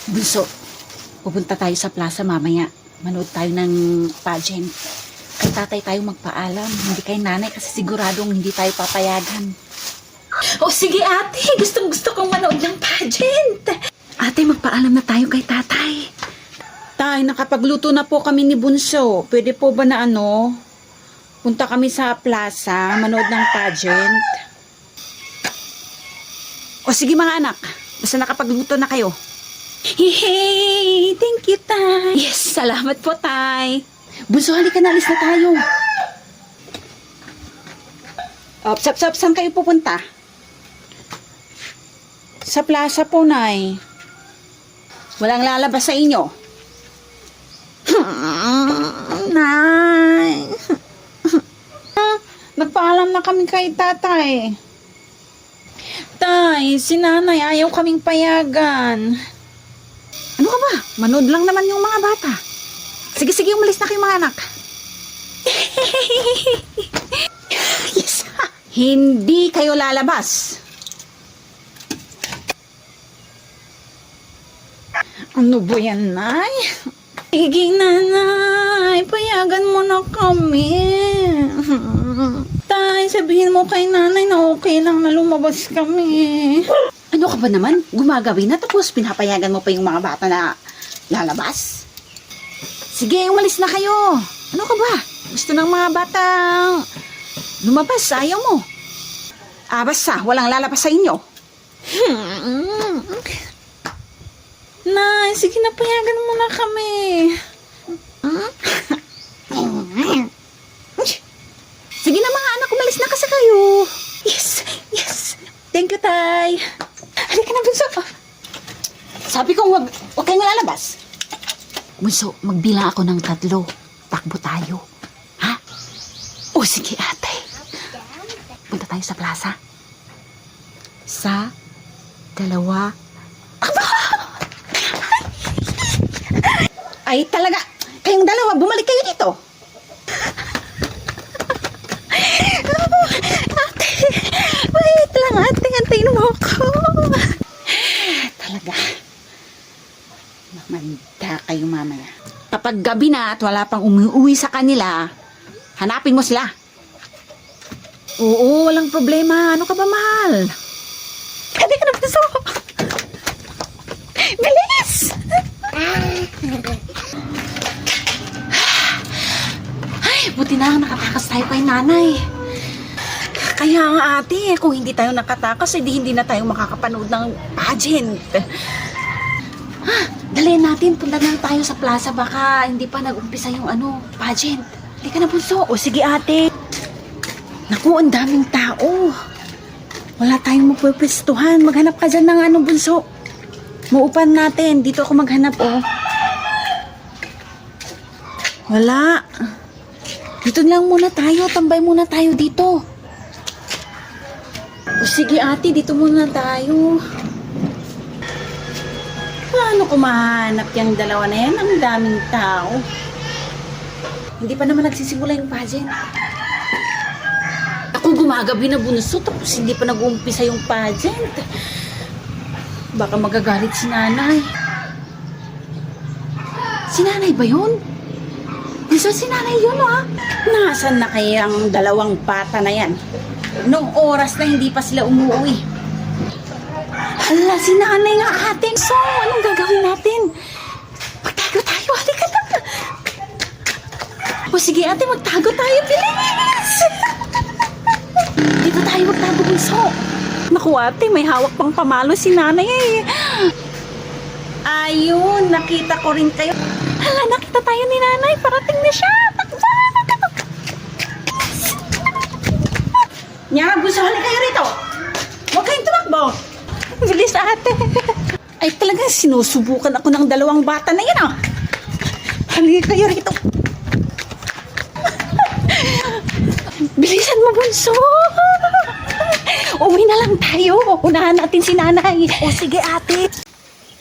Bunso, pupunta tayo sa plaza mamaya. Manood tayo ng pageant. Kay tatay tayo magpaalam. Hindi kay nanay kasi siguradong hindi tayo papayagan. O sige ate, gustong gusto kong manood ng pageant. Ate, magpaalam na tayo kay tatay. Tay, nakapagluto na po kami ni Bunso. Pwede po ba na punta kami sa plaza, manood ng pageant? O sige mga anak, basta nakapagluto na kayo. Hey, thank you, Tay. Yes, salamat po, Tay. Bunso, halika na, alis na tayo. Saan kayo pupunta? Sa plaza po, Nay. Walang lalabas sa inyo. Nay. Nagpaalam na kami kay tatay. Tay, si nanay ayaw kaming payagan. Ano ka ba? Manood lang naman yung mga bata. Sige, umalis na kayo mga anak. Yes. Hindi kayo lalabas. Ano ba yan, Nay? Sige, nanay. Payagan mo na kami. Tay, sabihin mo kay nanay na okay lang na lumabas kami. Ano ka ba naman? Gumagawin na tapos pinapayagan mo pa yung mga bata na lalabas? Sige, umalis na kayo. Ano ka ba? Gusto ng mga batang lumabas, ayaw mo. Basta, walang lalabas sa inyo. Nay, sige na, payagan mo na kami. Sige na mga anak, umalis na kasi kayo. Yes. Thank you, Tay. Halika na, Bunso. Sabi kong wag kayong lalabas. Bunso, magbilang ako ng 3. Takbo tayo. Ha? O sige, ate. Punta tayo sa plaza. 1, 2. Ay, talaga. Kayong 2, bumalik kayo dito. Ate, wait lang, ate. Antayin mo ako. Talaga. Mamanda kayo mamaya. Kapag gabi na at wala pang umuwi sa kanila, hanapin mo sila. Oo, walang problema. Ano ka ba, mahal? Hindi ka na puso. Bilis! Ay, buti na nakatakas tayo kay nanay. Kaya nga ate, kung hindi tayo nakatakas, hindi na tayo makakapanood ng pageant. Dalihan natin, punta na tayo sa plaza, baka hindi pa nag-umpisa yung pageant. Hindi ka na, Bunso. O sige ate. Naku, ang daming tao. Wala tayong mapupwestuhan. Maghanap ka dyan ng Bunso. Muupan natin. Dito ako maghanap, Wala. Dito lang muna tayo. Tambay muna tayo dito. O sige ate, dito muna tayo. Paano ko mahanap yung 2 na yan? Ang daming tao. Hindi pa naman nagsisimula yung pageant. Ako gumagabi na, Bunso, tapos hindi pa nag-uumpisa yung pageant. Baka magagalit si nanay. Si nanay ba yun? Bunso, si nanay yun, Nasaan na kaya ang 2 bata na yan? Noong oras na hindi pa sila umuwi. Hala, si nanay nga ate. So, anong gagawin natin? Magtago tayo, halika na. O sige ate, magtago tayo, bilis. Dito tayo magtago, Bunso. Naku ate, may hawak pang pamalo si nanay Ayun, nakita ko rin kayo. Hala, nakita tayo ni nanay. Parating na siya. Takbo. Nya, Bunso, halika kayo rito. Huwag kayong tumakbo. Bilis ate. Ay talagang sinusubukan ako ng 2 bata na yan Halika kayo rito. Bilisan mo, Bunso. Uwi na lang tayo. Unahan natin si nanay. O sige ate.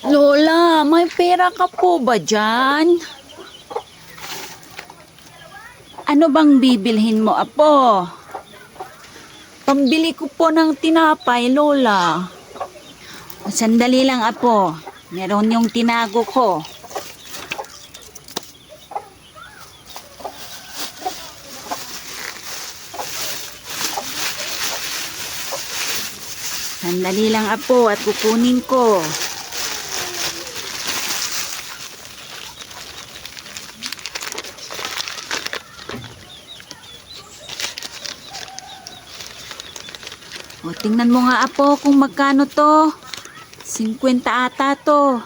Lola, may pera ka po ba dyan? Ano bang bibilhin mo, apo? Pambili ko po ng tinapay, Lola. Sandali lang, apo. Meron yung tinago ko. Sandali lang apo at kukunin ko. O, tingnan mo nga apo kung magkano to. 50 ata to.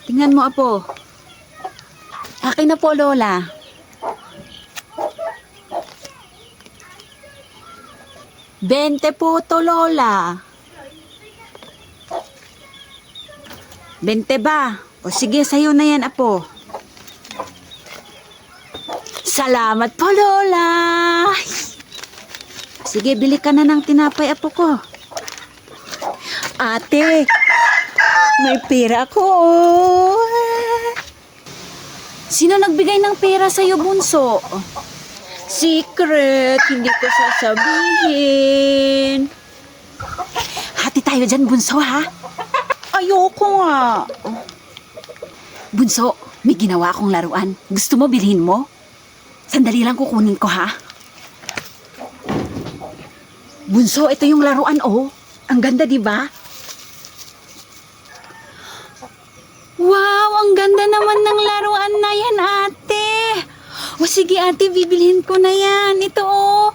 Tingnan mo apo. Akin na po lola. Bente po to lola. 20 ba? O sige, sa'yo na yan apo. Salamat po lola. Sige, bili ka na ng tinapay, apo ko. Ate, may pera ko. Sino nagbigay ng pera sa'yo, bunso? Secret, hindi ko sasabihin. Hati tayo dyan, bunso, ha? Ayoko nga. Bunso, may ginawa akong laruan. Gusto mo bilhin mo? Sandali lang kukunin ko, ha? Bunso, ito yung laruan, oh. Ang ganda, di ba? Wow, ang ganda naman ng laruan na yan, ate. O sige, ate, bibilhin ko na yan. Ito, oh.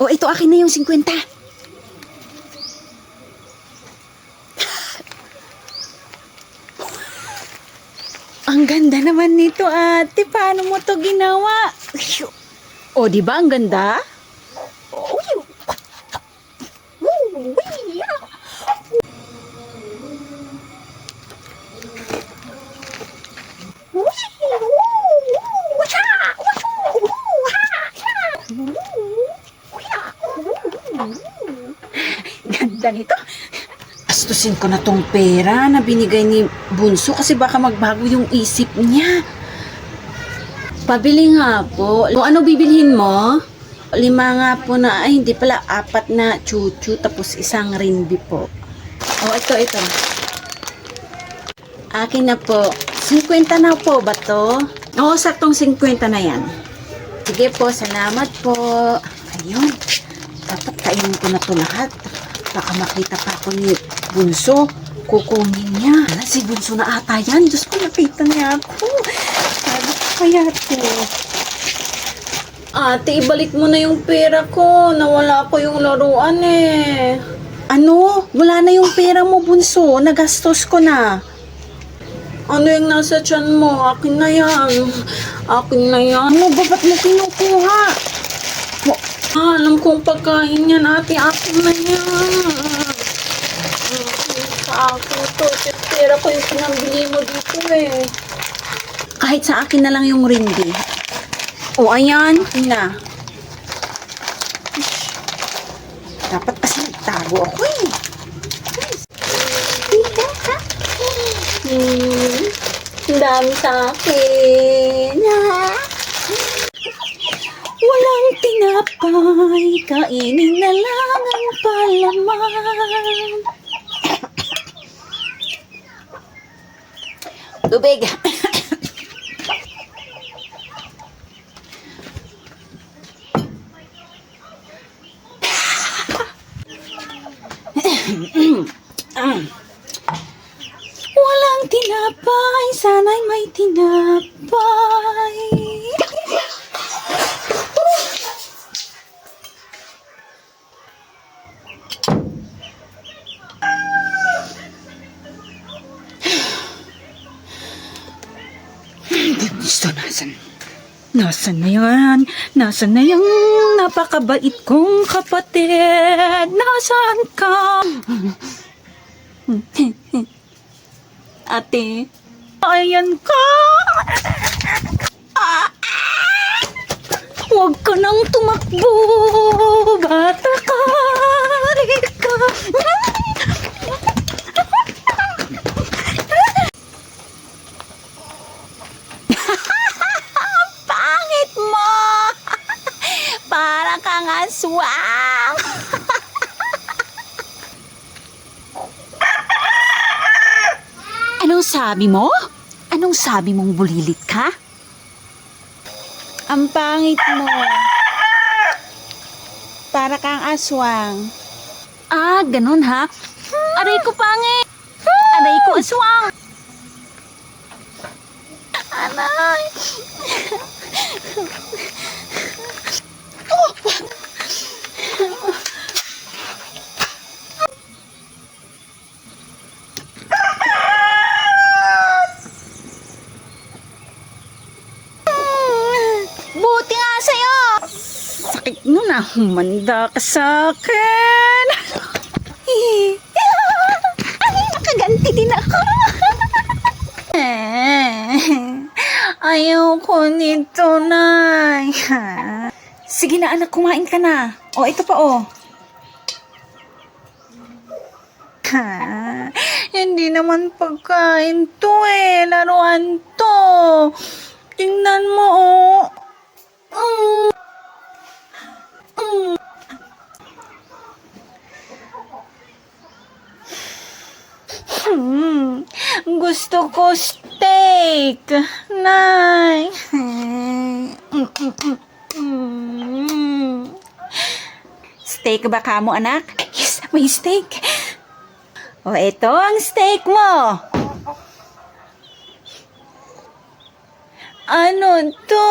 O, ito, akin na yung 50. Ang ganda naman nito, ate. Paano mo to ginawa? O, di ba ang ganda? Ganda nito. Astusin ko na tong pera na binigay ni Bunso kasi baka magbago yung isip niya. Pabili nga po. O ano bibilhin mo? 5 nga po na, ay hindi pala, 4 na chuchu tapos isang rinbi po. O ito. Akin na po. 50 na po ba to? Oo, saktong 50 na yan. Sige po, salamat po. Ayun. Dapat kainin ko na to lahat. Baka makita pa ako ni Bunso. Kukunin niya. Si Bunso na ata yan. Diyos ko, nakita niya ako. Sabi ko kaya to. Ate, ibalik mo na yung pera ko. Nawala ko yung laruan eh. Ano? Wala na yung pera mo, Bunso. Nagastos ko na. Ano yung nasa tiyan mo? Akin na yan. Akin na yan. Ano ba? Ba't mo kinukuha? Alam kong pagkain yan, ate. Akin na yan. Sa akin to. Pera ko yung pinambili mo dito eh. Kahit sa akin na lang yung ringgit. O, ayan. Na. Dapat kasi nagtago ako eh. Ang dami sa akin. Walang tinapay, kainin na lang ang palaman. Tubig. Walang tinapay, sana'y may tinapay. Gusto, nasan na yan? Nasan na yung napakabait kong kapatid? Nasaan ka? Ate, ayan ka. Huwag ka nang tumakbo. Bata ka. Ika. Pangit mo. Para kang aswang. sabi mo? Anong sabi mong bulilit ka? Ang pangit mo. Para kang aswang. Ah, ganun ha? Aray ko pangit! Aray ko aswang! Aray! Buti nga sa'yo! Sakit nun ah. Humanda ka sa'kin. Nakaganti din ako! Ayoko nito, Nay. Sige na anak, kumain ka na. O, ito pa o. Hindi naman pagkain to eh. Laruan to. Tingnan mo oh. Gusto ko steak. Nay. Steak ba ka mo, anak? Yes, may steak. O, ito ang steak mo. Ano to?